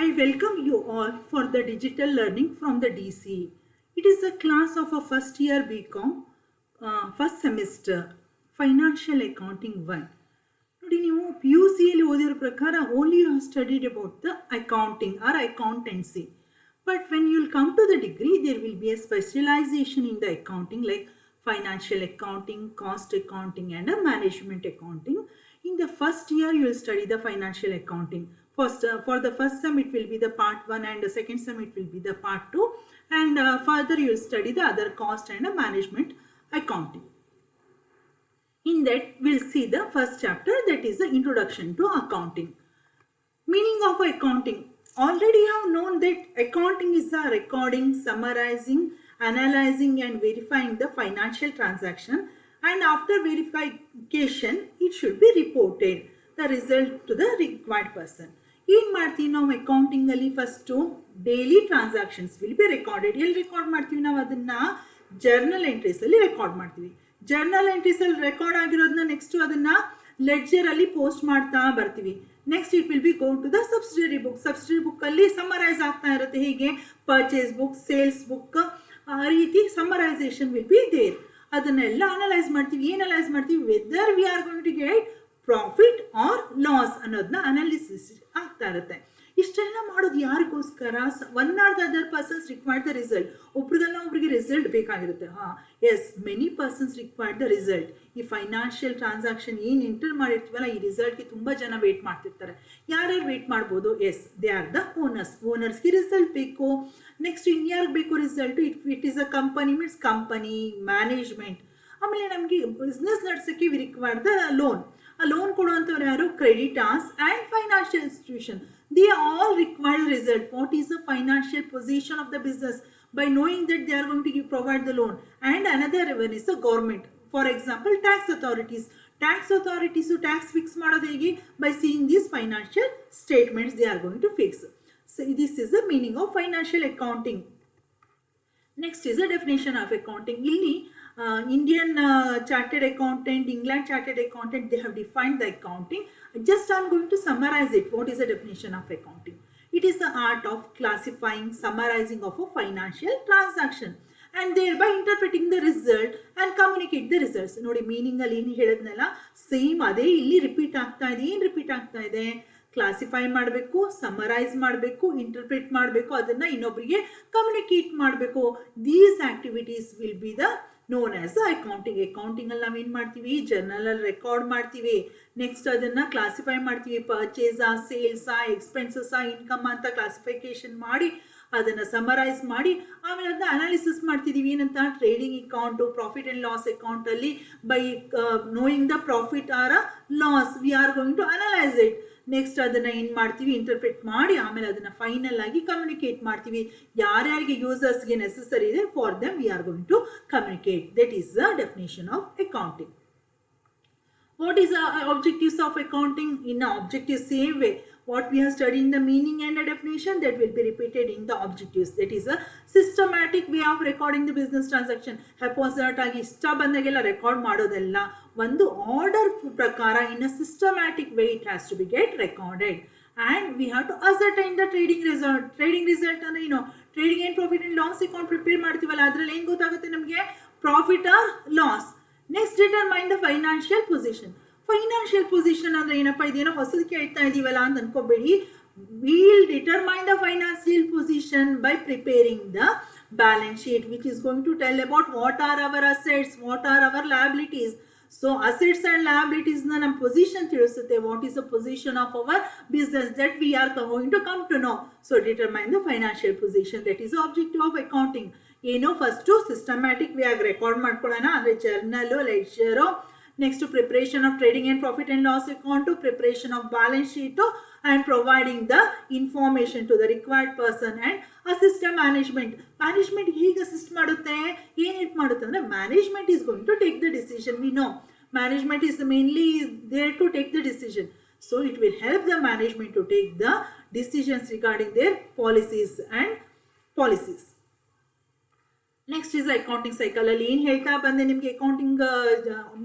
I welcome you all for the digital learning from the DCE. It is a class of a first year BCom, first semester, Financial Accounting 1. ನೋಡಿ ನೀವು P U ಸಿಯಲ್ಲಿ ಓದಿರೋ ಪ್ರಕಾರ only you have studied about the accounting or accountancy. But when you will come to the degree, there will be a specialization in the accounting like financial accounting, cost accounting and a management accounting. In the first year, you will study the financial accounting. For the first sem, it will be the part 1 and the second sem, it will be the part 2. And further, you will study the other cost and management accounting. In that, we'll see the first chapter, that is the introduction to accounting. Meaning of accounting. Already you have known that accounting is the recording, summarizing, analyzing and verifying the financial transaction, and after verification it should be reported the result to the required person. ಏನು ಮಾಡ್ತೀವಿ ನಾವು accounting ಅಲ್ಲಿ first daily transactions will be recorded. ಎಲ್ಲಿ record ಮಾಡ್ತೀವಿ ನಾವು ಅದನ್ನ journal entries ಅಲ್ಲಿ record ಮಾಡ್ತೀವಿ. ಜರ್ನಲ್ ಎಂಟ್ರೀಸ್ ಅಲ್ಲಿ ರೆಕಾರ್ಡ್ ಆಗಿರೋದನ್ನ ನೆಕ್ಸ್ಟ್ ಅದನ್ನ ಲೆಡ್ಜರ್ ಅಲ್ಲಿ ಪೋಸ್ಟ್ ಮಾಡ್ತಾ ಬರ್ತೀವಿ. Next it will be go to the subsidiary book. Subsidiary book ಅಲ್ಲಿ ಸಮರೈಸ್ ಆಗ್ತಾ ಇರುತ್ತೆ. ಹೀಗೆ ಪರ್ಚೇಸ್ ಬುಕ್, ಸೇಲ್ಸ್ ಬುಕ್, ಆ ರೀತಿ ಸಮರೈಸೇಷನ್ ವಿಲ್ ಬಿ ದೇರ್. ಅದನ್ನೆಲ್ಲ ಅನಲೈಸ್ ಮಾಡ್ತೀವಿ. ಏನು ಅನಲೈಸ್ ಮಾಡ್ತೀವಿ? Whether we are going to get profit or loss ಅನ್ನೋದನ್ನ ಅನಾಲಿಸಿಸ್ ಆಗ್ತಾ ಇರುತ್ತೆ. ಇಷ್ಟೆಲ್ಲ ಮಾಡೋದು ಯಾರಿಗೋಸ್ಕರ? One or the other persons required the result. ಒಬ್ರಿಗಲ್ಲ ಒಬ್ರಿಗೆ ರಿಸಲ್ಟ್ ಬೇಕಾಗಿರುತ್ತೆ. Yes, many persons required the result. ಈ ಫೈನಾನ್ಷಿಯಲ್ ಟ್ರಾನ್ಸಾಕ್ಷನ್ ಏನು ಎಂಟರ್ ಮಾಡಿರ್ತೀವಲ್ಲ, ಈ ರಿಸಲ್ಟ್ಗೆ ತುಂಬ ಜನ ವೇಟ್ ಮಾಡ್ತಿರ್ತಾರೆ. ಯಾರ್ಯಾರು ವೇಟ್ ಮಾಡ್ಬೋದು? Yes, they are the owners. ಓನರ್ಸ್ಗೆ ರಿಸಲ್ಟ್ ಬೇಕು. ನೆಕ್ಸ್ಟ್ ಇನ್ಯಾರಿಗೆ ಬೇಕು result? It is a company, means company management. ಆಮೇಲೆ ನಮಗೆ ಬಿಸ್ನೆಸ್ ನಡೆಸೋಕ್ಕೆ ವಿ ರಿಕ್ವೈರ್ಡ್ ದ ಲೋನ್. ಆ ಲೋನ್ ಕೊಡುವಂಥವ್ರು ಯಾರು? Creditors and financial institution. They all require result. What is the financial position of the business? By knowing that they are going to provide the loan. And another one is the government. For example, tax authorities. Tax authorities who tax fix ಮಾಡೋದು ಹೇಗೆ? By seeing these financial statements they are going to fix. So this is the meaning of financial accounting. Next is the definition of accounting. Illi Indian chartered accountant, England chartered accountant, they have defined the accounting. Just I'm going to summarize it. What is the definition of accounting? It is the art of classifying, summarizing of a financial transaction and thereby interpreting the result and communicate the results. ನೋಡಿ, meaning ಅಲ್ಲಿ ಏನು ಹೇಳಿದ್ನಲ್ಲ, same ಅದೇ ಇಲ್ಲಿ repeat ಆಗ್ತಾ ಇದೆ. ಏನು repeat ಆಗ್ತಾ ಇದೆ? ಕ್ಲಾಸಿಫೈ ಮಾಡಬೇಕು, ಸಮರೈಸ್ ಮಾಡಬೇಕು, ಇಂಟರ್ಪ್ರಿಟ್ ಮಾಡಬೇಕು, ಅದನ್ನ ಇನ್ನೊಬ್ಬರಿಗೆ ಕಮ್ಯುನಿಕೇಟ್ ಮಾಡಬೇಕು. These activities will be the known as accounting. Accounting ಅಲ್ಲಿ ನಾವೇನ್ ಮಾಡ್ತೀವಿ? ಜರ್ನಲ್ ಅಲ್ಲಿ ರೆಕಾರ್ಡ್ ಮಾಡ್ತೀವಿ. ನೆಕ್ಸ್ಟ್ ಅದನ್ನ ಕ್ಲಾಸಿಫೈ ಮಾಡ್ತೀವಿ. ಪರ್ಚೇಸಾ, ಸೇಲ್ಸಾ, ಎಕ್ಸ್ಪೆನ್ಸಸ್, ಇನ್ಕಮ್ ಅಂತ ಕ್ಲಾಸಿಫಿಕೇಶನ್ ಮಾಡಿ ಅದನ್ನ ಸಮರೈಸ್ ಮಾಡಿ ಆಮೇಲೆ ಅದನ್ನ ಅನಾಲಿಸಿಸ್ ಮಾಡ್ತಿದೀವಿ. ಏನಂತ? Trading account, profit and loss account ಅಲ್ಲಿ by knowing the profit or loss we are going to analyse it. Next ಅದನ್ನ ಏನ್ ಮಾಡ್ತೀವಿ? ಇಂಟರ್ಪ್ರಿಟ್ ಮಾಡಿ ಆಮೇಲೆ ಅದನ್ನ ಫೈನಲ್ ಆಗಿ ಕಮ್ಯುನಿಕೇಟ್ ಮಾಡ್ತೀವಿ. ಯಾರ್ಯಾರಿಗೆ ಯೂಸರ್ಸ್ಗೆ ನೆಸೆಸರಿ ಇದೆ, for them we are going to communicate. That is the definition of accounting. What is the objectives of accounting? In the objective same way, what we have studied in the meaning and the definition, that will be repeated in the objectives. That is a systematic way of recording the business transaction. Haphazard ಆಗಿ ಇಷ್ಟ ಬಂದಾಗೆಲ್ಲ record ಮಾಡೋದಲ್ಲ. ಒಂದು order ಪ್ರಕಾರ in a systematic way it has to be get recorded. And we have to ascertain the trading result. Trading result ಅಂದ್ರೆ ಏನು? Trading and profit and loss account prepare ಮಾಡ್ತೀವಲ್ಲ, ಅದ್ರಲ್ಲಿ ಏನು ಗೊತ್ತಾಗುತ್ತೆ ನಮಗೆ? Profit or loss. Next determine the financial position. Financial position ಅಂದ್ರೆ ಏನಪ್ಪ? ಇದೇನೋ ಹೊಸದಕ್ಕೆ ಹೇಳ್ತಾ ಇದೀವಲ್ಲ ಅಂತ ಅನ್ಕೋಬೇಡಿ. Will determine the financial position by preparing the balance sheet, which is going to tell about what are our assets, what are our liabilities. So assets and liabilities ನ ನಮ್ಮ ಪೊಸಿಷನ್ ತಿಳಿಸುತ್ತೆ. What is the position of our business that we are going to come to know. So determine the financial position, that is objective of accounting. ಏನೋ first systematic way ಆಗಿ record ಮಾಡ್ಕೊಳ್ಳೋಣ, ಅಂದರೆ journal, ledger. Next preparation of trading and profit and loss account, preparation of balance sheet and providing the information to the required person and assist management. Management ಹೇಗೆ assist ಮಾಡುತ್ತೆ? ಏನಿಟ್ ಮಾಡುತ್ತೆ ಅಂದರೆ management is going to take the decision. We know management is mainly there to take the decision. So it will help the management to take the decisions regarding their policies and policies. Next is accounting cycle. ಅಲ್ಲಿ ಏನು ಹೇಳ್ತಾ ಬಂದೆ ನಿಮಗೆ, accounting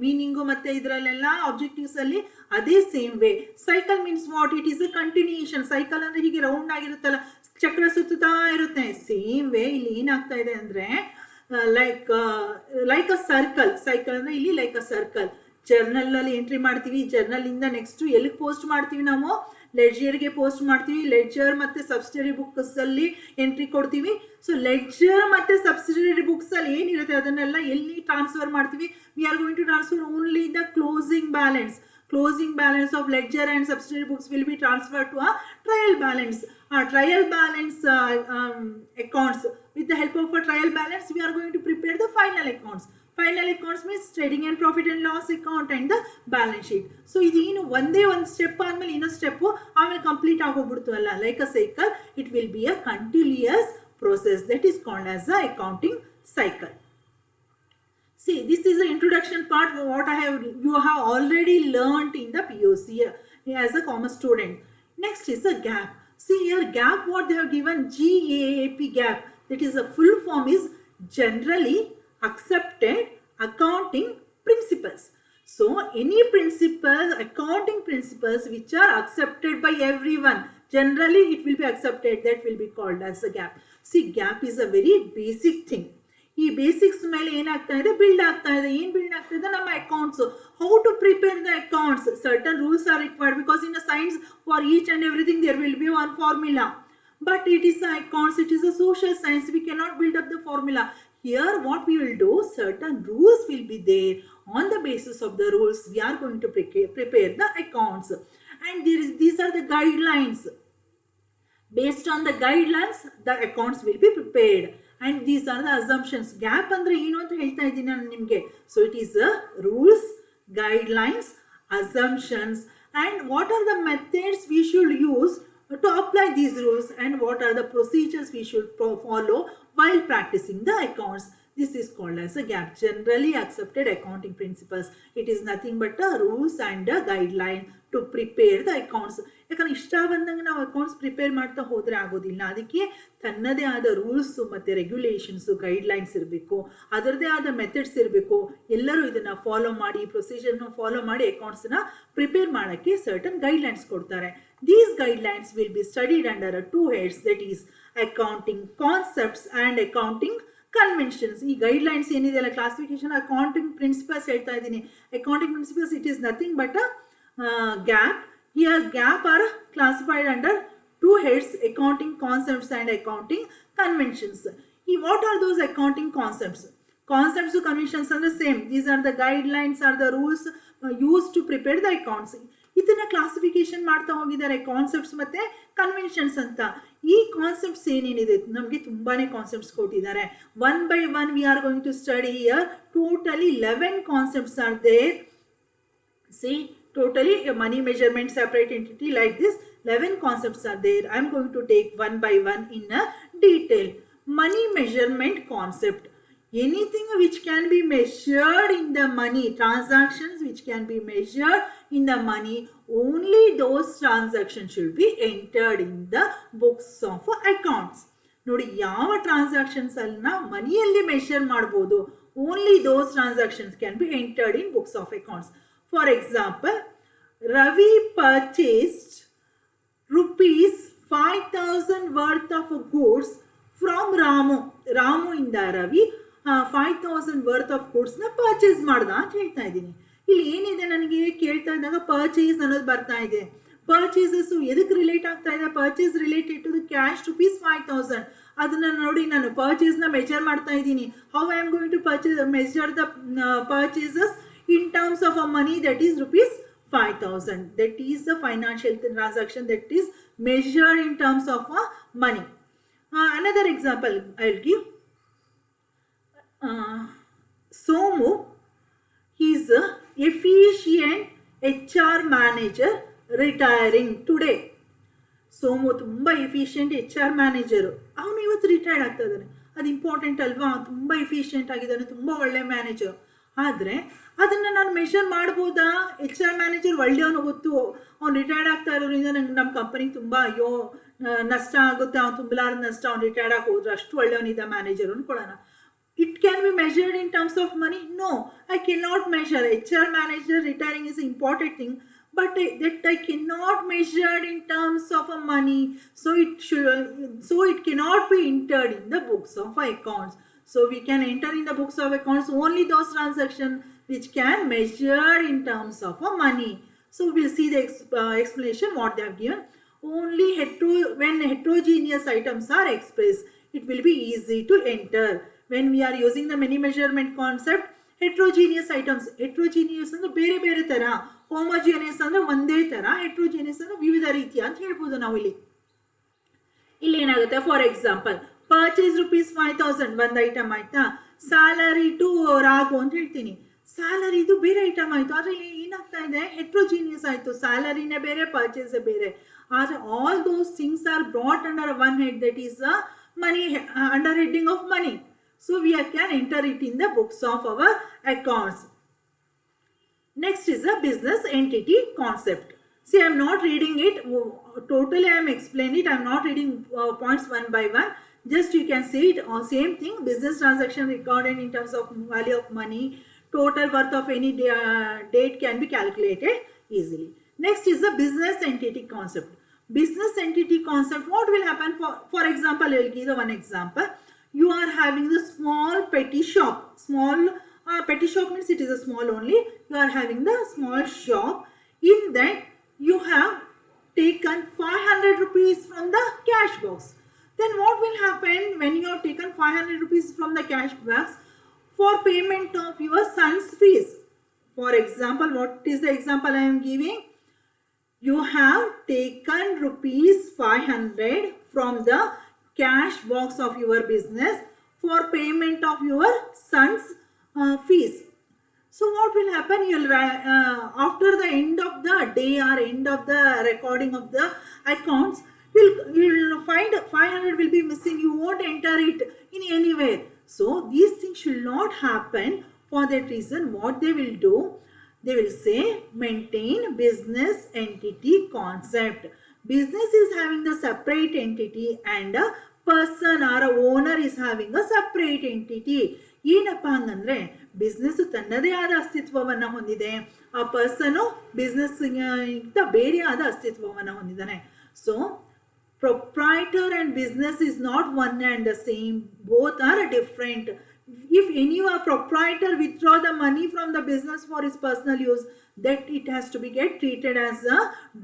meaning ಮತ್ತೆ ಇದರಲ್ಲೆಲ್ಲ objectives ಅಲ್ಲಿ ಅದೇ same way. Cycle means what? It is a continuation. Cycle ಅಂದ್ರೆ ಹೀಗೆ ರೌಂಡ್ ಆಗಿರುತ್ತಲ್ಲ, ಚಕ್ರ ಸುತ್ತುತ್ತಾ ಇರುತ್ತೆ. ಸೇಮ್ ವೇ ಇಲ್ಲಿ ಏನಾಗ್ತಾ ಇದೆ ಅಂದ್ರೆ ಲೈಕ್ ಅ ಸರ್ಕಲ್. ಸೈಕಲ್ ಅಂದ್ರೆ ಇಲ್ಲಿ ಲೈಕ್ ಅ ಸರ್ಕಲ್. ಜರ್ನಲ್ ಅಲ್ಲಿ ಎಂಟ್ರಿ ಮಾಡ್ತೀವಿ, ಜರ್ನಲ್ ಇಂದ ನೆಕ್ಸ್ಟ್ ಎಲ್ಲಿಗೆ ಪೋಸ್ಟ್ ಮಾಡ್ತೀವಿ ನಾವು? ಲೆಡ್ಜರ್ಗೆ ಪೋಸ್ಟ್ ಮಾಡ್ತೀವಿ. ಲೆಡ್ಜರ್ ಮತ್ತೆ ಸಬ್ಸಿಡರಿ ಬುಕ್ಸ್ ಅಲ್ಲಿ ಎಂಟ್ರಿ ಕೊಡ್ತೀವಿ. ಸೊ ಲೆಡ್ಜರ್ ಮತ್ತೆ ಸಬ್ಸಿಡರಿ ಬುಕ್ಸ್ ಅಲ್ಲಿ ಏನಿರುತ್ತೆ ಅದನ್ನೆಲ್ಲ ಎಲ್ಲಿ ಟ್ರಾನ್ಸ್ಫರ್ ಮಾಡ್ತೀವಿ? We are going to transfer only the closing balance. Closing balance of ledger and subsidiary books will be transferred to a trial balance. Trial balance accounts. With the help of a trial balance, we are going to prepare the final accounts. Final accounts means trading and profit and loss account and the balance sheet. So ಇದು ಏನು ಒಂದೇ ಒಂದು step ಆದ್ಮೇಲೆ ಇನ್ನೊಂದು step ಆಮೇಲೆ complete ಆಗೋಗ್ಬಿಡ್ತು ಅಲ್ಲ. Like a cycle, it will be a continuous process that is called as the accounting cycle. See, this is the introduction part. What you have already learnt in the POC as a commerce student. Next is a gap. See here, gap, what they have given, GAAP gap. That is a full form is generally accepted accounting principles. So any principles, accounting principles which are accepted by everyone, generally it will be accepted. That will be called as a gap. See, gap is a very basic thing. ಈ basics ಮೇಲೆ ಏನಾಗ್ತಾ ಇದೆ, build ಆಗ್ತಾ ಇದೆ. ಏನ್ build ಆಗ್ತಾ ಇದೆ? ನಮ್ಮ accounts. How to prepare the accounts? Certain rules are required because in a science for each and everything there will be one formula. But it is accounts, it is a social science. We cannot build up the formula. Here what we will do, certain rules will be there. On the basis of the rules, we are going to prepare the accounts. And these are the guidelines. Based on the guidelines, the accounts will be prepared. And these are the assumptions. Gap andre ಏನು ಅಂತ ಹೇಳ್ತಾ ಇದ್ದೀನಿ ನಾನು ನಿಮಗೆ. So it is the rules, guidelines, assumptions, and what are the methods we should use to apply these rules, and what are the procedures we should follow while practicing the accounts. This is called as a gap. Generally accepted accounting principles. It is nothing but a rules and a guideline to prepare the accounts. ಯಾಕಂದ್ರೆ ಇಷ್ಟ ಬಂದಂಗೆ ನಾವು accounts prepare ಮಾಡ್ತಾ ಹೋದ್ರೆ ಆಗೋದಿಲ್ಲ. ಅದಕ್ಕೆ ತನ್ನದೇ ಆದ ರೂಲ್ಸ್ ಮತ್ತೆ ರೆಗ್ಯುಲೇಷನ್ಸ್, ಗೈಡ್ಲೈನ್ಸ್ ಇರಬೇಕು, ಅದರದೇ ಆದ ಮೆಥಡ್ಸ್ ಇರಬೇಕು. ಎಲ್ಲರೂ ಇದನ್ನ ಫಾಲೋ ಮಾಡಿ, ಪ್ರೊಸೀಜರ್ನ ಫಾಲೋ ಮಾಡಿ ಅಕೌಂಟ್ಸ್ನ ಪ್ರಿಪೇರ್ ಮಾಡೋಕ್ಕೆ ಸರ್ಟನ್ ಗೈಡ್ಲೈನ್ಸ್ ಕೊಡ್ತಾರೆ. These guidelines will be studied under two heads, that is accounting concepts and accounting conventions. ಈ ಗೈಡ್ಲೈನ್ಸ್ ಏನಿದೆ ಅಲ್ಲ, ಕ್ಲಾಸಿಫಿಕೇಶನ್ ಅಕೌಂಟಿಂಗ್ ಪ್ರಿನ್ಸಿಪಲ್ಸ್ ಹೇಳ್ತಾ ಇದ್ದೀನಿ. Accounting principles, it is nothing but a gap. Here gap are classified under two heads, accounting concepts and accounting conventions. What are those accounting concepts? Concepts to conventions are the same. These are the guidelines or the rules used to prepare the accounts. ಇದನ್ನ classification ಮಾಡ್ತಾ ಹೋಗಿದ್ದಾರೆ concepts ಮತ್ತೆ conventions ಅಂತ. ಈ concepts ಏನೇನಿದೆ ನಮಗೆ ತುಂಬಾನೇ concepts ಕೊಟ್ಟಿದ್ದಾರೆ. One by one we are going to study here. Totally 11 concepts are there. See, totally a money measurement separate entity like this 11 concepts are there. I am going to take one by one in a detail. Money measurement concept, anything which can be measured in the money, transactions which can be measured in the money, only those transactions should be entered in the books of accounts. ನೋಡಿ, ಯಾವ transactions ಅನ್ನ ಮನಿಯಲ್ಲಿ measure ಮಾಡಬಹುದು, only those transactions can be entered in books of accounts. For example, Ravi purchased rupees 5,000 worth of goods from Ramu. Ramu ಇಂದ Ravi 5,000 worth of goods ನ purchase ಮಾಡ್ದ ಅಂತ ಹೇಳ್ತಾ ಇದ್ದೀನಿ. ಇಲ್ಲಿ ಏನಿದೆ ನನಗೆ ಕೇಳ್ತಾ ಇದ್ದಾಗ ಪರ್ಚೇಸ್ ಅನ್ನೋದು ಬರ್ತಾ ಇದೆ. ಪರ್ಚೇಸಸ್ ಎದಕ್ಕೆ ರಿಲೇಟ್ ಆಗ್ತಾ ಇದೆ? Purchase related to the cash rupees 5,000. ಅದನ್ನ ನೋಡಿ ನಾನು ಪರ್ಚೇಸ್ ನ ಮೆಜರ್ ಮಾಡ್ತಾ ಇದ್ದೀನಿ. How I am going to measure the purchases in terms of a money, that is rupees 5,000. That is the financial transaction that is measured in terms of money. Another example I will give. Somu, he is a efficient HR manager retiring today. Somu ತುಂಬ efficient HR manager. ಅವನು ಇವತ್ತು retired ಆಗ್ತಾ ಇದ್ದಾನೆ. ಅದು important ಅಲ್ವಾ? ತುಂಬ efficient ಆಗಿದ್ದಾನೆ, ತುಂಬ ಒಳ್ಳೆ ಮ್ಯಾನೇಜರ್. ಆದರೆ ಅದನ್ನು ನಾನು ಮೆಷರ್ ಮಾಡ್ಬೋದಾ? HR ಮ್ಯಾನೇಜರ್ ಒಳ್ಳೆಯವನು, ಗೊತ್ತು ಅವ್ನು ರಿಟೈರ್ಡ್ ಆಗ್ತಾ ಇರೋದ್ರಿಂದ ನಂಗೆ ನಮ್ಮ ಕಂಪನಿಗೆ ತುಂಬ ಅಯ್ಯೋ ನಷ್ಟ ಆಗುತ್ತೆ, ಅವ್ನು ತುಂಬಲಾರದ ನಷ್ಟ, ಅವ್ನು ರಿಟೈರ್ಡ್ ಆಗಿ ಹೋದ್ರೆ ಅಷ್ಟು ಒಳ್ಳೆಯವನಿದ್ದ manager ಅನ್ಕೊಳ್ಳೋಣ. it can be measured in terms of money. No, I cannot measure. HR manager retiring is an important thing, but that I cannot measure in terms of a money. So it cannot be entered in the books of accounts. So we can enter in the books of accounts only those transactions which can measure in terms of a money. So we'll see the explanation what they have given. Only when heterogeneous items are expressed, it will be easy to enter. When we are using the many measurement concept, heterogeneous items, heterogeneous ಅಂದ್ರೆ ಬೇರೆ ಬೇರೆ ತರ, homogeneous ಅಂದ್ರೆ ಒಂದೇ ತರ, heterogeneous ಅಂದ್ರೆ ವಿವಿಧ ರೀತಿಯ ಅಂತ ಹೇಳ್ಬೋದು ನಾವು ಇಲ್ಲಿ. ಇಲ್ಲಿ ಏನಾಗುತ್ತೆ, ಫಾರ್ ಎಕ್ಸಾಂಪಲ್ ಪರ್ಚೇಸ್ ₹5,000 ಒಂದು ಐಟಮ್ ಆಯ್ತಾ, ಸ್ಯಾಲರಿ ಟು ರಾಘು ಅಂತ ಹೇಳ್ತೀನಿ. ಸ್ಯಾಲರಿ ಇದು ಬೇರೆ ಐಟಮ್ ಆಯ್ತು, ಆದ್ರೆ ಇಲ್ಲಿ ಏನಾಗ್ತಾ ಇದೆ, ಹೆಟ್ರೋಜಿನಿಯಸ್ ಆಯ್ತು, ಸ್ಯಾಲರಿನೇ ಬೇರೆ ಪರ್ಚೇಸ್ ಬೇರೆ. ಆದ್ರೆ all those things are brought under one head, that is money, under heading of money. So we can enter it in the books of our accounts. Next is the business entity concept. See, I am not reading it totally, I am explaining it. I am not reading points one by one. Just you can see it, same thing. Business transaction recorded in terms of value of money, total worth of any date can be calculated easily. Next is the business entity concept. Business entity concept, what will happen, for example, I will give the one example. You are having the small petty shop. Small petty shop means it is a small only. You are having the small shop. In that you have taken 500 rupees from the cash box. Then what will happen when you have taken 500 rupees from the cash box for payment of your son's fees? For example, what is the example I am giving? You have taken ₹500 from the cash box of your business for payment of your son's fees. So what will happen? You'll after the end of the day or end of the recording of the accounts, you'll find 500 will be missing. You won't enter it in anywhere. So these things should not happen. For that reason, what they will do, they will say maintain business entity concept. Business is having the separate entity and a person or a owner is having a separate entity. ಏನಪ್ಪ ಹಂಗಂದ್ರೆ business ತನ್ನದೇ ಆದ ಅಸ್ತಿತ್ವವನ್ನ ಹೊಂದಿದೆ, ಆ person business ಇಂತ ಬೇರೆ ಆದ ಅಸ್ತಿತ್ವವನ್ನ ಹೊಂದಿದ್ದಾನೆ. So proprietor and business is not one and the same, both are different. If any proprietor withdraw the money from the business for his personal use, that it has to be get treated as a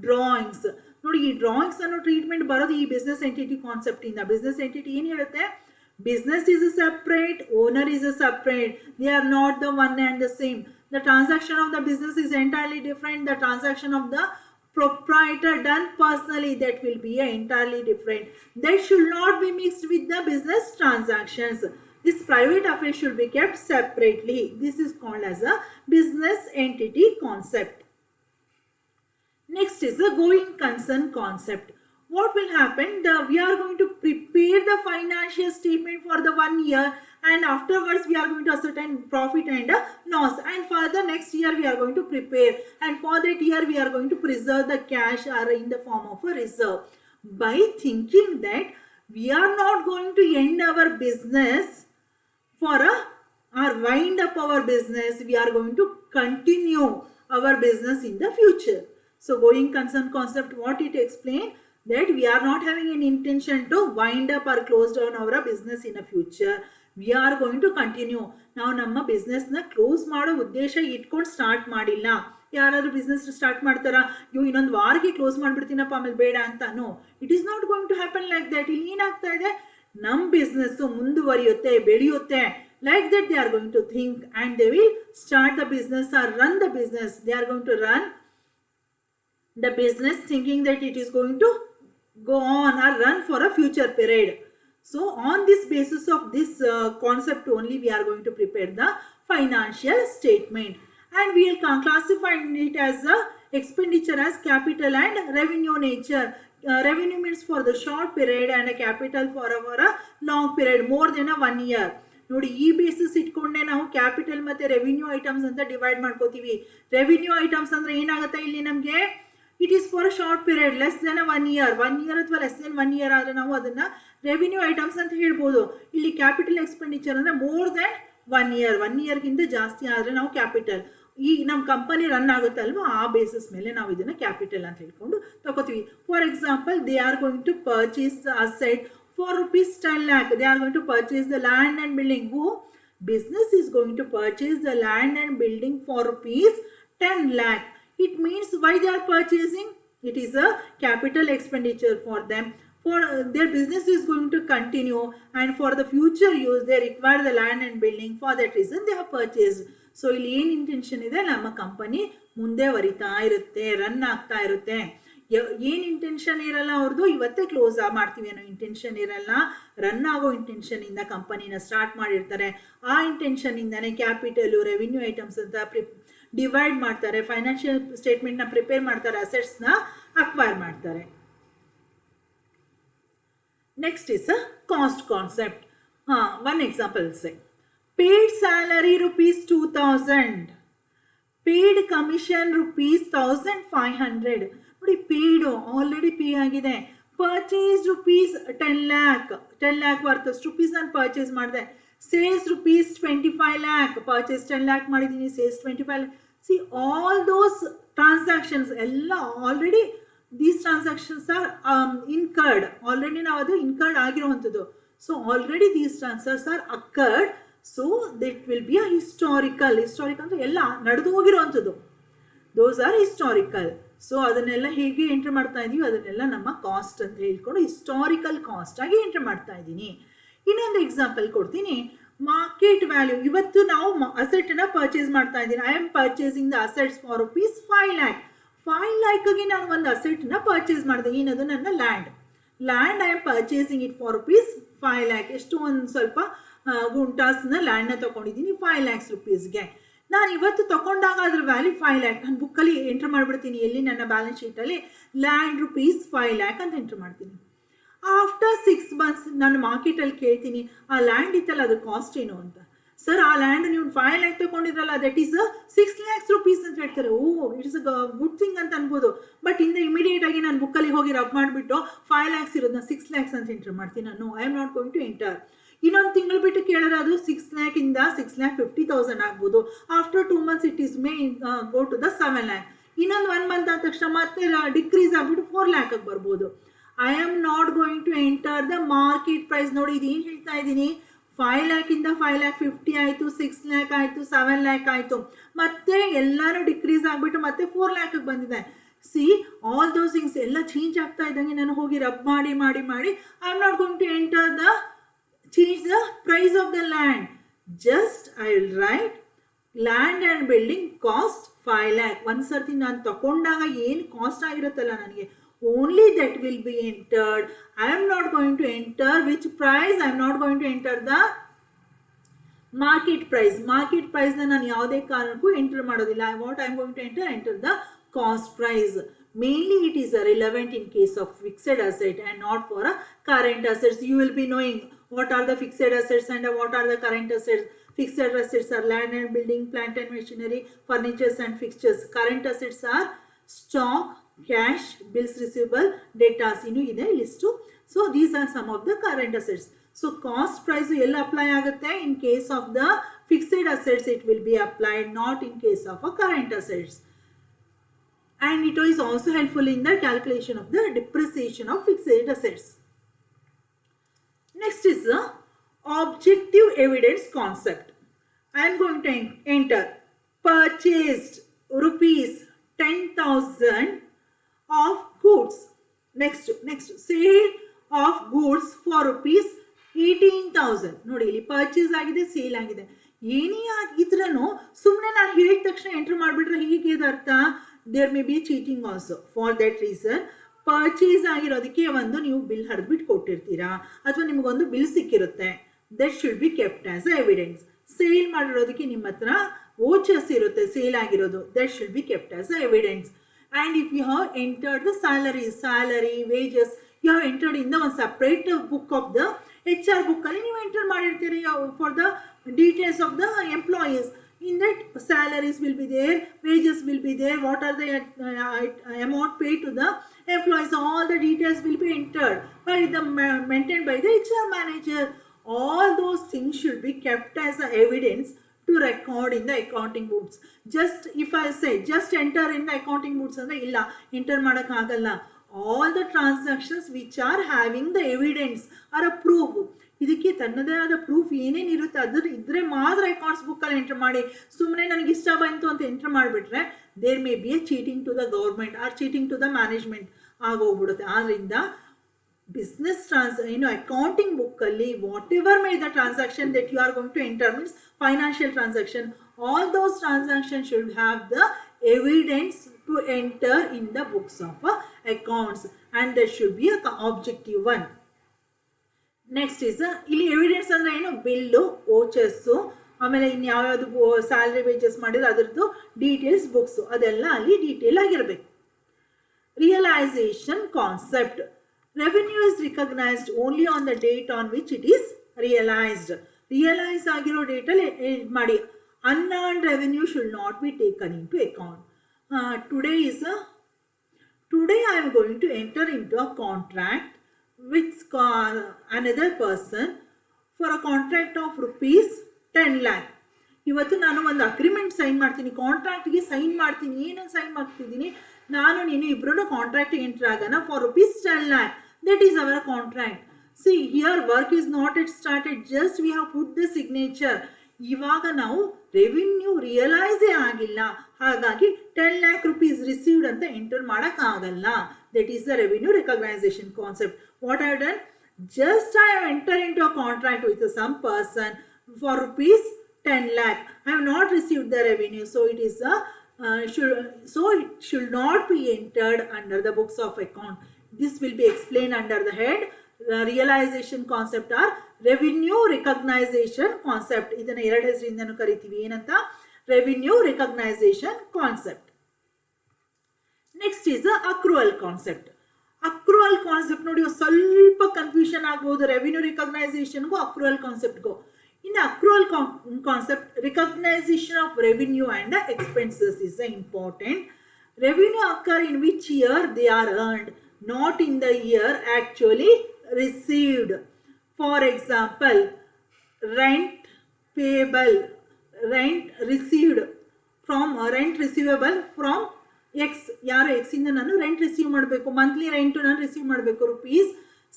drawings. ನೋಡಿ, ಈ drawings ಅನ್ನೋ treatment ಬರೋದು ಈ business entity concept ಇಂದ. Business entity ಏನ್ ಹೇಳುತ್ತೆ, business is a separate, owner is a separate, they are not the one and the same. The transaction of the business is entirely different. The transaction of the proprietor done personally, that will be entirely different. That should not be mixed with the business transactions. This private affair should be kept separately. This is called as a business entity concept. Next is the going concern concept. What will happen? We are going to prepare the financial statement for the 1 year, and afterwards we are going to ascertain profit and loss, and for the next year we are going to prepare, and for that year we are going to preserve the cash or in the form of a reserve. By thinking that we are not going to end our business or wind up our business, we are going to continue our business in the future. So going concern concept, what it explains, that we are not having an intention to wind up or close down our business in the future. We are going to continue. ನಾವು ನಮ್ಮ business ನ close ಮಾಡೋ ಉದ್ದೇಶ ಇಟ್ಕೊಂಡು start ಮಾಡಿಲ್ಲ. ಯಾರಾದ್ರೂ business start ಮಾಡ್ತಾರಾ, ಇನ್ನೊಂದು ವಾರಕ್ಕೆ ಕ್ಲೋಸ್ ಮಾಡ್ಬಿಡ್ತೀನಪ್ಪ ಆಮೇಲೆ ಬೇಡ ಅಂತ? No, it is not going to happen like that. ಇಲ್ಲಿ ಏನಾಗ್ತಾ ಇದೆ, ನಮ್ಮ ಬಿಸ್ನೆಸ್ ಮುಂದುವರಿಯುತ್ತೆ, ಬೆಳೆಯುತ್ತೆ. Like that they are going to think and they will start the business or run the business. They are going to run the business thinking that it is going to go on or run for a future period. So on this basis of this concept only, we are going to prepare the financial statement, and we will classify it as a expenditure as capital and revenue nature. Revenue means for the short period and a capital for a long period, more than a 1 year. ನೋಡಿ, ಈ basis ಇಟ್ಕೊಂಡೆ ನಾವು capital ಮತ್ತೆ revenue items ಅಂತ divide ಮಾಡ್ಕೋತೀವಿ. Revenue items ಅಂದ್ರೆ ಏನಾಗುತ್ತೆ, ಇಲ್ಲಿ ನಮಗೆ it is for a short period less than 1 year ಅಥವಾ ಲೆಸ್ ದೆನ್ 1 year ಆದರೆ ನಾವು ಅದನ್ನು ರೆವಿನ್ಯೂ ಐಟಮ್ಸ್ ಅಂತ ಹೇಳ್ಬೋದು. ಇಲ್ಲಿ ಕ್ಯಾಪಿಟಲ್ ಎಕ್ಸ್ಪೆಂಡಿಚರ್ ಅಂದರೆ ಮೋರ್ ದೆನ್ 1 year, 1 yearಗಿಂತ ಜಾಸ್ತಿ ಆದರೆ ನಾವು ಕ್ಯಾಪಿಟಲ್, ಈ ನಮ್ಮ ಕಂಪನಿ ರನ್ ಆಗುತ್ತಲ್ವ ಆ ಬೇಸಿಸ್ ಮೇಲೆ ನಾವು ಇದನ್ನು ಕ್ಯಾಪಿಟಲ್ ಅಂತ ಹೇಳ್ಕೊಂಡು ತಗೋತೀವಿ. For example, they are going to purchase the asset for ₹10 lakh. They are going to purchase the land and building. Who? Business is going to purchase the land and building for ₹10 lakh. It means why they are purchasing? It is a capital expenditure for them. For their business is going to continue, and for the future use they require the land and building. For that reason they have purchased. So ಇಲ್ಲಿ ಏನು intention ಇದೆ, ನಮ್ಮ company ಮುಂದೆ ವರಿತಾ ಇರುತ್ತೆ, run ಆಗ್ತಾ ಇರುತ್ತೆ. ಏನು intention ಇರಲ್ಲ ಅವ್ರದ್ದು, ಇವತ್ತೇ ಕ್ಲೋಸ್ ಮಾಡ್ತೀವಿ ಅನ್ನೋ ಇಂಟೆನ್ಷನ್ ಇರಲ್ಲ. ರನ್ ಆಗೋ ಇಂಟೆನ್ಷನಿಂದ ಕಂಪನಿನ ಸ್ಟಾರ್ಟ್ ಮಾಡಿರ್ತಾರೆ. ಆ ಇಂಟೆನ್ಷನಿಂದನೇ ಕ್ಯಾಪಿಟಲು, ರೆವಿನ್ಯೂ ಐಟಮ್ಸ್ ಅಂತ ಡಿವೈಡ್ ಮಾಡ್ತಾರೆ, ಫೈನಾನ್ಷಿಯಲ್ ಸ್ಟೇಟ್ಮೆಂಟ್ನ ಪ್ರಿಪೇರ್ ಮಾಡ್ತಾರೆ, ಅಸೆಟ್ಸ್ನ ಅಕ್ವೈರ್ ಮಾಡ್ತಾರೆ. Next is a cost concept. One example say, paid salary ₹2,000, paid commission ₹1,500. ನೋಡಿ, ಪೇಯ್ಡು ಆಲ್ರೆಡಿ ಪೇ ಆಗಿದೆ. ಪರ್ಚೇಸ್ ₹10 lakh, 10 lakh ವರ್ತ್ ಅಷ್ಟು ರುಪೀಸನ್ನು ಪರ್ಚೇಸ್ ಮಾಡಿದೆ. ಸೇಲ್ಸ್ ₹25 lakh, ಪರ್ಚೇಸ್ 10 lakh ಮಾಡಿದ್ದೀನಿ, sales 25 lakh. See all those transactions ಎಲ್ಲ already these transactions are incurred. Already ನಾವು ಅದು incurred ಆಗಿರುವಂಥದ್ದು. So already these transactions are occurred. So this will be a historical ಅಂದರೆ ಎಲ್ಲ ನಡೆದು ಹೋಗಿರುವಂಥದ್ದು. Those are historical. ಸೊ ಅದನ್ನೆಲ್ಲ ಹೇಗೆ ಎಂಟ್ರ್ ಮಾಡ್ತಾ ಇದ್ದೀವಿ, ಅದನ್ನೆಲ್ಲ ನಮ್ಮ ಕಾಸ್ಟ್ ಅಂತ ಹೇಳ್ಕೊಂಡು ಹಿಸ್ಟಾರಿಕಲ್ ಕಾಸ್ಟ್ ಆಗಿ ಎಂಟ್ರ್ ಮಾಡ್ತಾ ಇದ್ದೀನಿ. ಇನ್ನೊಂದು ಎಕ್ಸಾಂಪಲ್ ಕೊಡ್ತೀನಿ. ಮಾರ್ಕೆಟ್ ವ್ಯಾಲ್ಯೂ, ಇವತ್ತು ನಾವು ಅಸೆಟ್ನ ಪರ್ಚೇಸ್ ಮಾಡ್ತಾ ಇದ್ದೀನಿ. I am purchasing the assets for ₹5 lakh. 5 lakhಗೆ ನಾನು ಒಂದು ಅಸೆಟ್ನ ಪರ್ಚೇಸ್ ಮಾಡಿದೆ. ಏನದು? ನನ್ನ land I am purchasing it for ₹5 lakh. ಎಷ್ಟು ಒಂದು ಸ್ವಲ್ಪ ಗುಂಟಾಸ್ನ ಲ್ಯಾಂಡ್ನ ತೊಗೊಂಡಿದ್ದೀನಿ 5 lakhs rupeesಗೆ. ನಾನು ಇವತ್ತು ತೊಗೊಂಡಾಗ ಅದ್ರ ವ್ಯಾಲ್ಯೂ 5 lakh. ನಾನು ಬುಕ್ಕಲ್ಲಿ ಎಂಟ್ರ್ ಮಾಡಿಬಿಡ್ತೀನಿ. ಎಲ್ಲಿ? ನನ್ನ ಬ್ಯಾಲೆನ್ಸ್ ಶೀಟಲ್ಲಿ ಲ್ಯಾಂಡ್ ₹5 lakh ಅಂತ ಎಂಟ್ರ್ ಮಾಡ್ತೀನಿ. ಆಫ್ಟರ್ 6 months ನಾನು ಮಾರ್ಕೆಟಲ್ಲಿ ಕೇಳ್ತೀನಿ, ಆ ಲ್ಯಾಂಡ್ ಇತ್ತಲ್ಲ ಅದ್ರ ಕಾಸ್ಟ್ ಏನು ಅಂತ. ಸರ್, ಆ ಲ್ಯಾಂಡ್ ನೀವು 5 lakh ತೊಗೊಂಡಿದ್ರಲ್ಲ, ದಟ್ ಈಸ್ 6 lakhs rupees ಅಂತ ಹೇಳ್ತಾರೆ. It is a good thing ಅಂತ ಅನ್ಬೋದು. ಬಟ್ ಇಂದ ಇಮಿಡಿಯೇಟ್ ಆಗಿ ನಾನು ಬುಕ್ಕಲ್ಲಿ ಹೋಗಿ ರಬ್ ಮಾಡಿಬಿಟ್ಟು 5 lakhs ಇರೋದನ್ನ 6 lakhs ಅಂತ ಎಂಟ್ರ್ ಮಾಡ್ತೀನಿ. ನಾನು I am not going to enter. ಇನ್ನೊಂದು ತಿಂಗಳು ಬಿಟ್ಟು ಕೇಳಿದ್ರೆ ಅದು 6 lakh ಇಂದ 6,50,000 ಆಗ್ಬೋದು. After 2 months it is may go to the 7 lakh. ಇನ್ನೊಂದು 1 month ಆದ ತಕ್ಷಣ ಮತ್ತೆ ಡಿಕ್ರೀಸ್ ಆಗ್ಬಿಟ್ಟು 4 lakh ಬರ್ಬೋದು. I am not going to enter the market price. ನೋಡಿ, ಇದು ಏನು ಹೇಳ್ತಾ ಇದ್ದೀನಿ, 5 lakh ಇಂದ 5,50,000 ಆಯಿತು, 6 lakh ಆಯಿತು, 7 lakh ಆಯಿತು, ಮತ್ತೆ ಎಲ್ಲಾನು ಡಿಕ್ರೀಸ್ ಆಗಿಬಿಟ್ಟು ಮತ್ತೆ 4 lakh ಬಂದಿದೆ. ಸಿ ಆಲ್ ದೋಸ್ ಥಿಂಗ್ಸ್ ಎಲ್ಲ ಚೇಂಜ್ ಆಗ್ತಾ ಇದ್ದಂಗೆ ನಾನು ಹೋಗಿ ರಬ್ ಮಾಡಿ I am not going to enter the change the price of the land. Just I will write land and building cost 5 lakh. ಒಂದು ಸರ್ತಿ ನಾನು ತಗೊಂಡಾಗ ಏನು ಕಾಸ್ಟ್ ಆಗಿರುತ್ತಲ್ಲ ನನಗೆ, only that will be entered. I am not going to enter which price. I am not going to enter the market price. Market price na ನಾನು ಯಾವುದೇ ಕಾರಣಕ್ಕೂ enter ಮಾಡೋದಿಲ್ಲ. What I am going to enter the cost price. Mainly it is relevant in case of fixed asset and not for a current assets. You will be knowing what are the fixed assets and what are the current assets. Fixed assets are land and building, plant and machinery, furnitures and fixtures. Current assets are stock, cash, bills receivable, debtors. Inu ide list. So these are some of the current assets. So cost price ella apply agutte. In case of the fixed assets it will be applied, not in case of a current assets. And it is also helpful in the calculation of the depreciation of fixed assets. Next is the objective evidence concept. I am going to enter purchased ₹10,000 of goods. Next sale of goods for ₹18,000. ನೋಡಿ, ಇಲ್ಲಿ purchase ಆಗಿದೆ, sale ಆಗಿದೆ. ಏನೇ ಆಗಿದ್ರೂ ಸುಮ್ಮನೆ ನಾನು ಹೇಳಿದ ತಕ್ಷಣ ಎಂಟರ್ ಮಾಡಿಬಿಟ್ರೆ ಹೀಗೆ ಇದು ಅರ್ಥ. There may be cheating also. For that reason purchase ಆಗಿರೋದಕ್ಕೆ ಒಂದು ನೀವು ಬಿಲ್ ಹರಿದ್ಬಿಟ್ಟು ಕೊಟ್ಟಿರ್ತೀರಾ, ಅಥವಾ ನಿಮಗೊಂದು ಬಿಲ್ ಸಿಕ್ಕಿರುತ್ತೆ, that should be kept as a evidence. Sale ಮಾಡಿರೋದಕ್ಕೆ ನಿಮ್ಮ ಹತ್ರ ವೋಚರ್ಸ್ ಇರುತ್ತೆ ಸೇಲ್ ಆಗಿರೋದು, that should be kept as a evidence. And if you have entered the salary wages, you have entered in the ಒಂದು separate book of the HR ಬುಕ್ಕಲ್ಲಿ ನೀವು enter ಮಾಡಿರ್ತೀರಿ for the details of the employees. In that, salaries will be there, wages will be there, what are the amount paid to the employees, all the details will be entered by the maintained by the HR manager. All those things should be kept as a evidence to record in the accounting books. Just if I say just enter in the accounting books andre illa enter madak agalla. All the transactions which are having the evidence or a proof, ಇದಕ್ಕೆ ತನ್ನದೇ ಆದ proof ಏನೇನಿರುತ್ತೆ ಅದ್ರ ಇದ್ರೆ ಮಾತ್ರ accounts ಬುಕ್ಕಲ್ಲಿ enter ಮಾಡಿ. ಸುಮ್ಮನೆ ನನಗೆ ಇಷ್ಟ ಬಂತು ಅಂತ ಎಂಟರ್ ಮಾಡಿಬಿಟ್ರೆ there may be a cheating to the government or cheating to the management ಆಗೋಗ್ಬಿಡುತ್ತೆ. ಆದ್ರಿಂದ ಬಿಸ್ನೆಸ್ ಅಕೌಂಟಿಂಗ್ ಬುಕ್ಕಲ್ಲಿ whatever may the transaction that you are going to enter means financial transaction, all those transactions should have the evidence to enter in the books of accounts, and there should be a objective one. Next is ಇಲ್ಲಿ evidence ಅಂದ್ರೆ ಏನು, bill, ವೋಚರ್ಸು, ಆಮೇಲೆ ಇನ್ನು ಯಾವ್ಯಾವುದು salary wages ಮಾಡಿದ್ರೆ ಅದರದ್ದು details books ಅದೆಲ್ಲ ಅಲ್ಲಿ ಡೀಟೇಲ್ ಆಗಿರಬೇಕು. Realisation concept. Revenue is recognised only on the date on which it is realised. Realise ಆಗಿರೋ ಡೇಟಲ್ಲಿ ಮಾಡಿ. unearned revenue should not be taken into account. Today I am going to enter into a contract with another person for a contract of rupees 10 lakh. ಇವತ್ತು ನಾನು ಒಂದು agreement sign ಮಾಡ್ತೀನಿ, ಕಾಂಟ್ರಾಕ್ಟ್ಗೆ sign ಮಾಡ್ತೀನಿ. ಏನನ್ನು sign ಮಾಡ್ತಿದ್ದೀನಿ, ನಾನು ನೀನು ಇಬ್ಬರೂ ಕಾಂಟ್ರಾಕ್ಟ್ಗೆ ಎಂಟರ್ ಆಗೋಣ for rupees 10 lakh. That is our contract. See, here work is not yet started, just we have put the signature. ಇವಾಗ ನಾವು ರೆವಿನ್ಯೂ ರಿಯಲೈಸೇ ಆಗಿಲ್ಲ, ಹಾಗಾಗಿ 10 lakh rupees ರಿಸೀವ್ಡ್ ಅಂತ ಎಂಟರ್ ಮಾಡೋಕ್ಕಾಗಲ್ಲ. That is the revenue recognisation concept. What I done, just I have enter into a contract with some person for rupees 10 lakh. I have not received the revenue, so it is it should not be entered under the books of account. This will be explained under the head realization concept or revenue recognition concept. ಇದನ್ನ ಎರಡು ಹೆಸರಿಂದನೂ ಕರಿತೀವಿ. ಏನಂತ, revenue recognition concept. Next is the accrual concept. accrual concept ನೋಡಿ ಸ್ವಲ್ಪ confusion ಆಗಬಹುದು revenue recognition go accrual concept go. In the accrual concept, recognition of revenue and expenses is important. Revenue occur in which year they are earned, not in the year actually received. For example, rent payable, rent received from rent receivable from X. ಯಾರು X ಇಂದ ನಾನು rent receive ಮಾಡಬೇಕು, monthly rent ನಾನು receive ಮಾಡಬೇಕು, rupees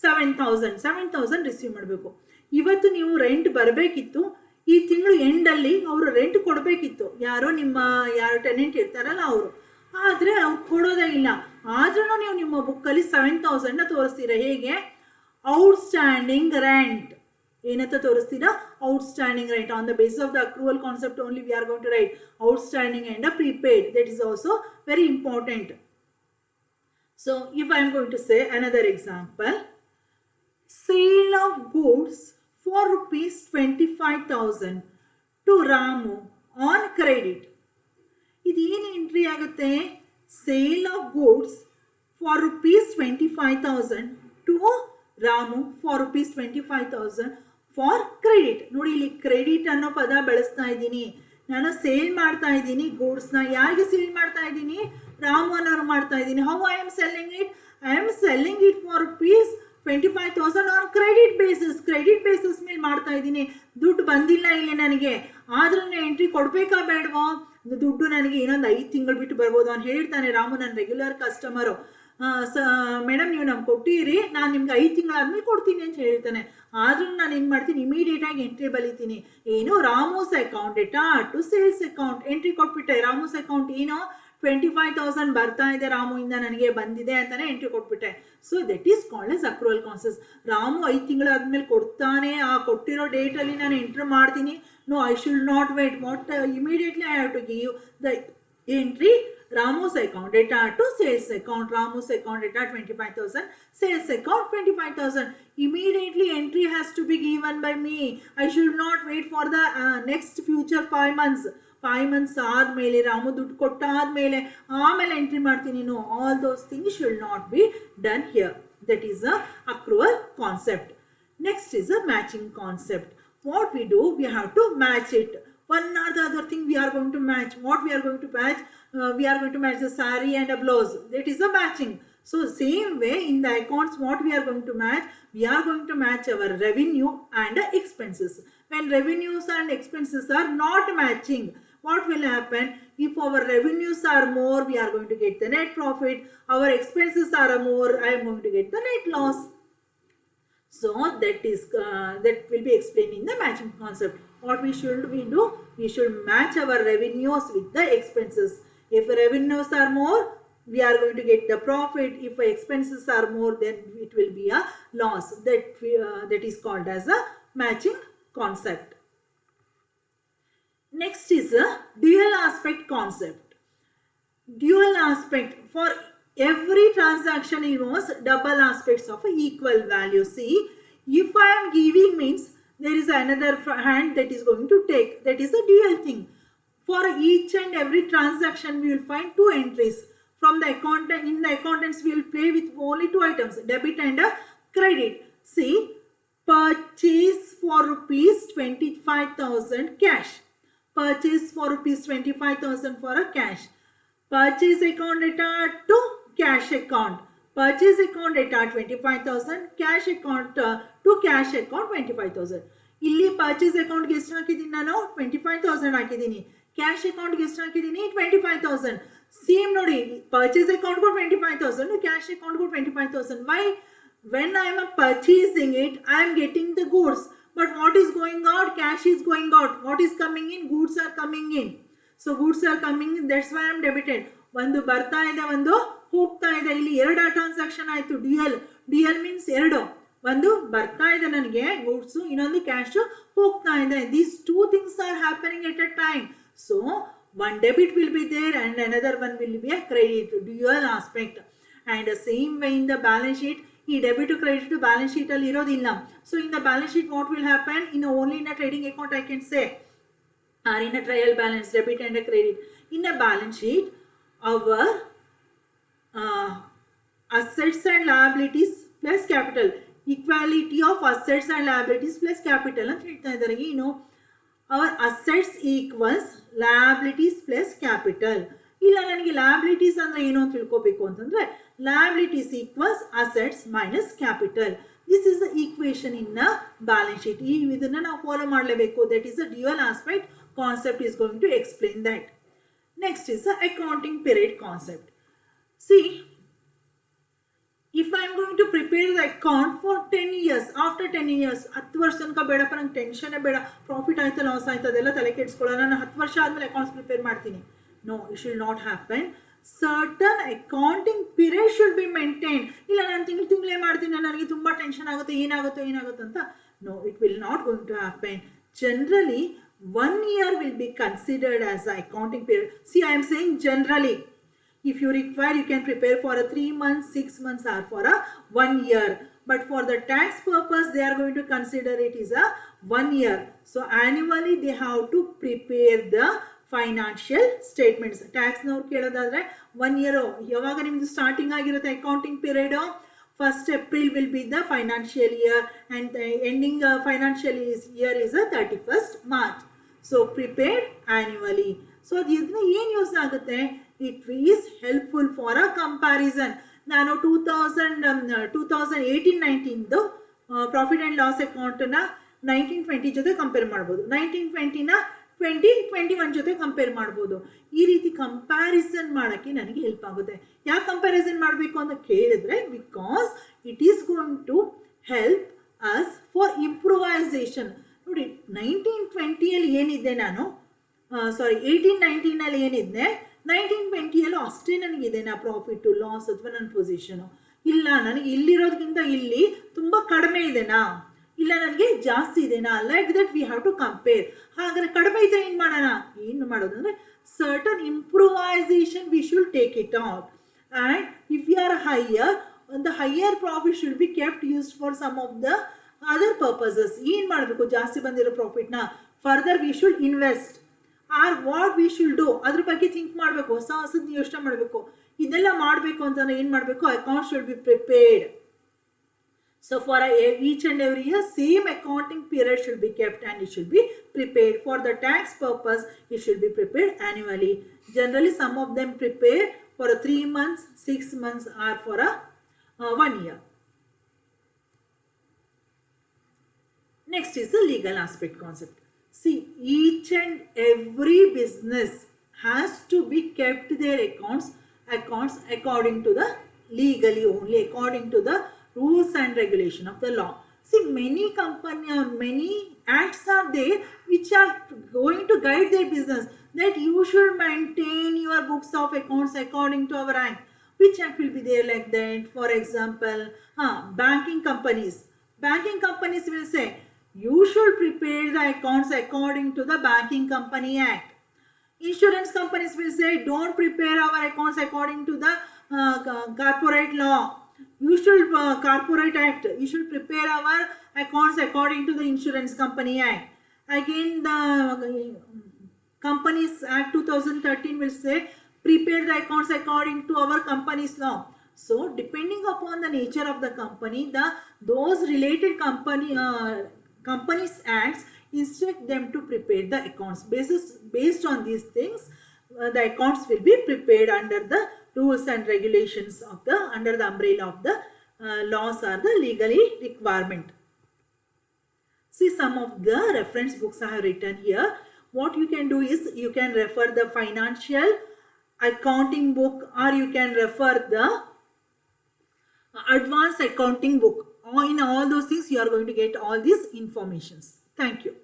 7,000 receive ಮಾಡಬೇಕು. ಇವತ್ತು ನೀವು rent ಬರಬೇಕಿತ್ತು, ಈ ತಿಂಗಳು ಎಂಡಲ್ಲಿ ಅವರು ರೆಂಟ್ ಕೊಡಬೇಕಿತ್ತು, ಯಾರೋ ಯಾರು ಟೆನೆಂಟ್ ಇರ್ತಾರಲ್ಲ ಅವರು, ಆದರೆ ಅವ್ರು ಕೊಡೋದೇ ಇಲ್ಲ. ಆದ್ರೂ ನೀವು ನಿಮ್ಮ ಬುಕ್ಕಲ್ಲಿ 7,000 ತೋರಿಸ್ತೀರಾ. ಹೇಗೆ, ಔಟ್ಸ್ಟ್ಯಾಂಡಿಂಗ್ ರೆಂಟ್ ಏನಂತ ತೋರಿಸ್ತೀರಾ, outstanding rent. On the basis of the accrual concept only we are going to write outstanding and prepaid. That is also very important. So if I am going to say another example, sale of goods for rupees 25,000 to Ramu on credit. ಇದು ಏನು entry ಆಗುತ್ತೆ, sale of goods for rupees 25,000 to Ramu for rupees 25,000 for credit. ನೋಡಿ ಇಲ್ಲಿ credit ಅನ್ನೋ ಪದ ಬಳಸ್ತಾ ಇದ್ದೀನಿ. ನಾನು ಸೇಲ್ ಮಾಡ್ತಾ ಇದ್ದೀನಿ ಗೂಡ್ಸ್ನ. ಯಾರಿಗೆ ಸೇಲ್ ಮಾಡ್ತಾ ಇದ್ದೀನಿ, ರಾಮು ಅನ್ನೋರು ಮಾಡ್ತಾ ಇದ್ದೀನಿ. How I am selling it, I am selling it for rupees 25,000 on credit basis. Credit basis ಮೇಲೆ ಮಾಡ್ತಾ ಇದ್ದೀನಿ. ದುಡ್ಡು ಬಂದಿಲ್ಲ ಇಲ್ಲಿ ನನಗೆ, ಆದ್ರೂ ಎಂಟ್ರಿ ಕೊಡ್ಬೇಕಾ ಬೇಡವೋ, ದುಡ್ಡು ನನಗೆ ಇನ್ನೊಂದು 5 ತಿಂಗಳು ಬಿಟ್ಟು ಬರ್ಬೋದು ಅಂತ ಹೇಳಿರ್ತಾನೆ ರಾಮು, ನನ್ನ ರೆಗ್ಯುಲರ್ ಕಸ್ಟಮರು. ಮೇಡಮ್ ನೀವು ನಮ್ಗೆ ಕೊಟ್ಟಿರಿ, ನಾನು ನಿಮ್ಗೆ 5 ತಿಂಗಳಾದ್ಮೇಲೆ ಕೊಡ್ತೀನಿ ಅಂತ ಹೇಳ್ತಾನೆ. ಆದ್ರೂ ನಾನು ಏನು ಮಾಡ್ತೀನಿ, ಇಮಿಡಿಯೇಟ್ ಆಗಿ ಎಂಟ್ರಿ ಬಲಿತೀನಿ. ಏನು, Ramu's account data to sales account entry ಕೊಟ್ಬಿಟ್ಟೆ. ರಾಮೂಸ್ ಅಕೌಂಟ್ ಏನೋ 25,000 ಬರ್ತಾ ಇದೆ, ರಾಮು ಇಂದ ನನಗೆ ಬಂದಿದೆ ಅಂತಾನೆ ಎಂಟ್ರಿ ಕೊಟ್ಬಿಟ್ಟೆ. So that is called as accrual concept. Ramu 5 ತಿಂಗಳಾದ್ಮೇಲೆ ಕೊಡ್ತಾನೆ, ಆ ಕೊಟ್ಟಿರೋ ಡೇಟಲ್ಲಿ ನಾನು ಎಂಟ್ರಿ ಮಾಡ್ತೀನಿ. No, I should not wait. What immediately I have to give the entry Ramu's account data to sales account. Ramu's account data 25,000, sales account 25,000. Immediately entry has to be given by me. I should not wait for the next future 5 months. 5 months ಆದ್ಮೇಲೆ ರಾಮು ದುಡ್ಡು ಕೊಟ್ಟ ಆದ್ಮೇಲೆ ಆಮೇಲೆ entry ಮಾಡ್ತೀನಿ. No, all those things should not be done here. That is a accrual concept. Next is a matching concept. What we do, we have to match it. one or the other thing we are going to match. What we are going to match? We are going to match the saree and a blouse. That is a matching. So same way in the accounts, what we are going to match? We are going to match our revenue and expenses. When revenues and expenses are not matching, what will happen? If our revenues are more, we are going to get the net profit. Our expenses are more, I am going to get the net loss. So that will be explained in the matching concept. What we do? We should match our revenues with the expenses. If revenues are more, we are going to get the profit. If expenses are more, then it will be a loss. That is called as a matching concept. Next is a dual aspect concept. Dual aspect, for every transaction involves double aspects of equal value. See, if I am giving means there is another hand that is going to take. That is a dual thing. For each and every transaction, we will find two entries. From the accountant, in the accountants, we will pay with only two items, debit and a credit. See, purchase for rupees 25,000 cash. Purchase for rupees 25,000 for a cash. Purchase account data to cash account. Purchase account data 25,000. Cash account to cash account 25,000. ಇಲ್ಲಿ purchase ಅಕೌಂಟ್ಗೆ ಎಷ್ಟು ಹಾಕಿದ್ದೀನಿ ನಾನು 25,000 ಹಾಕಿದ್ದೀನಿ. Cash ಅಕೌಂಟ್ಗೆ ಎಷ್ಟು ಹಾಕಿದ್ದೀನಿ 25,000. Same ನೋಡಿ, ಪರ್ಚೇಸ್ ಅಕೌಂಟ್ಗೂ 25,000, ಕ್ಯಾಶ್ ಅಕೌಂಟ್ಗೂ 25,000. Why? When I am purchasing it, I am getting the goods. But what is going out? Cash is going out. What is coming in? Goods are coming in. So goods are coming in. That's why I am debited. ಒಂದು ಬರ್ತಾ ಇದೆ, ಒಂದು ಹೋಗ್ತಾ ಇದೆ. ಇಲ್ಲಿ ಎರಡು transaction ಆಯಿತು. DL means ಎರಡು. ಒಂದು ಬರ್ತಾ ಇದೆ ನನಗೆ ಗೂಡ್ಸು, ಇನ್ನೊಂದು ಕ್ಯಾಶ್ ಹೋಗ್ತಾ ಇದೆ. These two things are happening at a time. So one debit will be there and another one will be a credit. Dual aspect. And the same way in the balance sheet, ಈ debit credit balance sheet ಅಲ್ಲಿ ಇರೋದಿಲ್ಲ. So in the balance sheet what will happen? In only in a trading account I can say, or in a trial balance debit and a credit. In a balance sheet our assets and liabilities plus capital, equality of assets and liabilities plus capital ಅಂತ ಹೇಳ್ತಾ ಇದ್ದಾರೆ. ಏನು? Our assets equals liabilities plus capital. ಇಲ್ಲ, ನನಗೆ liabilities ಅಂದ್ರೆ ಏನು ಅಂತ ತಿಳ್ಕೋಬೇಕು ಅಂತಂದ್ರೆ, liabilities equals assets minus capital. This is the equation in a balance sheet. ಇದನ್ನ ನಾವು ಫಾಲೋ ಮಾಡಲೇಬೇಕು. That is a dual aspect concept is going to explain that. Next is the accounting period concept. See, if I am going to prepare the account for 10 years, after 10 years, 10 ವರ್ಷ ತನಕ ಬೇಡಪ್ಪ, ನಂಗೆ tension ಬೇಡ, profit ಆಯ್ತಾ loss ಆಯ್ತಾ ಅದೆಲ್ಲ ತಲೆ ಕೆಡಿಸ್ಕೊಳ್ಳೋಣ, ನಾನು 10 ವರ್ಷ ಆದ್ಮೇಲೆ ಅಕೌಂಟ್ಸ್ ಪ್ರಿಪೇರ್ ಮಾಡ್ತೀನಿ. No, it should not happen. Certain accounting period should be maintained. ಇಲ್ಲ, ನಾನು ತಿಂಗಳೇ ಮಾಡ್ತೀನಿ, ನನಗೆ ತುಂಬ ಟೆನ್ಷನ್ ಆಗುತ್ತೆ, ಏನಾಗುತ್ತೋ ಅಂತ. No, it will not going to happen. Generally 1 year will be considered as the accounting period. See, I am saying generally. If you require, you can prepare for a 3 months, 6 months or for a 1 year. But for the tax purpose, they are going to consider it is a 1 year. So annually they have to prepare the financial statements. ಟ್ಯಾಕ್ಸ್ನವ್ರು ಕೇಳೋದಾದ್ರೆ 1 year, ಯಾವಾಗ ನಿಮ್ದು starting ಆಗಿರುತ್ತೆ accounting period, 1st April will be the financial year and ending financial year is 31st March. So prepared annually. So ಇದನ್ನ ಏನು use ಆಗುತ್ತೆ? It is helpful for a comparison. ನಾನು 2018-19 profit and loss ಅಕೌಂಟನ್ನ 1920 ಜೊತೆ compare ಮಾಡ್ಬೋದು, 1920ನ 2021 ಜೊತೆ compare ಮಾಡ್ಬೋದು. ಈ ರೀತಿ ಕಂಪ್ಯಾರಿಸನ್ ಮಾಡೋಕ್ಕೆ ನನಗೆ ಹೆಲ್ಪ್ ಆಗುತ್ತೆ. ಯಾಕೆ ಕಂಪ್ಯಾರಿಸನ್ ಮಾಡಬೇಕು ಅಂತ ಕೇಳಿದ್ರೆ, because it is going to help us for improvisation. ನೋಡಿ, 1920ಯಲ್ಲಿ ಏನಿದ್ದೆ ನಾನು, 18-19ನಲ್ಲಿ ಏನಿದ್ದೆ, 1920ಯಲ್ಲೂ ಅಷ್ಟೇ ನನಗಿದೆ ನಾ ಪ್ರಾಫಿಟ್ಟು ಲಾಸ್ ಅಥವಾ ನನ್ನ ಪೊಸಿಷನು. ಇಲ್ಲ, ನನಗೆ ಇಲ್ಲಿರೋದಕ್ಕಿಂತ ಇಲ್ಲಿ ತುಂಬ ಕಡಿಮೆ ಇದೆನಾ, ಇಲ್ಲ ನನಗೆ ಜಾಸ್ತಿ ಇದೆನಾ, like that we have to compare. ಹಾಗಾದ್ರೆ ಕಡಿಮೆ ಇದ್ರೆ ಏನು ಮಾಡೋಣ? ಏನು ಮಾಡೋದು ಅಂದರೆ, certain improvisation we should take it out. And if you are higher, the higher profit should be kept used for some of the other purposes. ಏನು ಮಾಡಬೇಕು? ಜಾಸ್ತಿ ಬಂದಿರೋ ಪ್ರಾಫಿಟ್ನ further we should invest, or what we should do, ಅದ್ರ ಬಗ್ಗೆ think ಮಾಡಬೇಕು, ಹೊಸದು ಯೋಚನೆ ಮಾಡಬೇಕು. ಇದೆಲ್ಲ ಮಾಡಬೇಕು ಅಂತಂದ್ರೆ ಏನು ಮಾಡಬೇಕು? Account should be prepared. So for each and every year, same accounting period should be kept and it should be prepared. For the tax purpose, it should be prepared annually. Generally, some of them prepare for a 3 months, 6 months or for a 1 year. Next is the legal aspect concept. See, each and every business has to be kept their accounts according to the legally only, according to the rules and regulation of the law. See, many many acts are there which are going to guide their business, that you should maintain your books of accounts according to our act. Which act will be there like that? For example, banking companies. Banking companies will say, you should prepare the accounts according to the Banking Company Act. Insurance companies will say, don't prepare our accounts according to the corporate law. You should corporate act. You should prepare our accounts according to the Insurance Company Act. Again, the Companies Act 2013 will say, prepare the accounts according to our company's law. So, depending upon the nature of the company, those related companies acts instruct them to prepare the accounts. Based on these things, the accounts will be prepared under the rules and regulations of under the umbrella of the laws or the legally requirement. See, some of the reference books I have written here. What you can do is you can refer the financial accounting book, or you can refer the advanced accounting book. In all those things you are going to get all these informations. Thank you.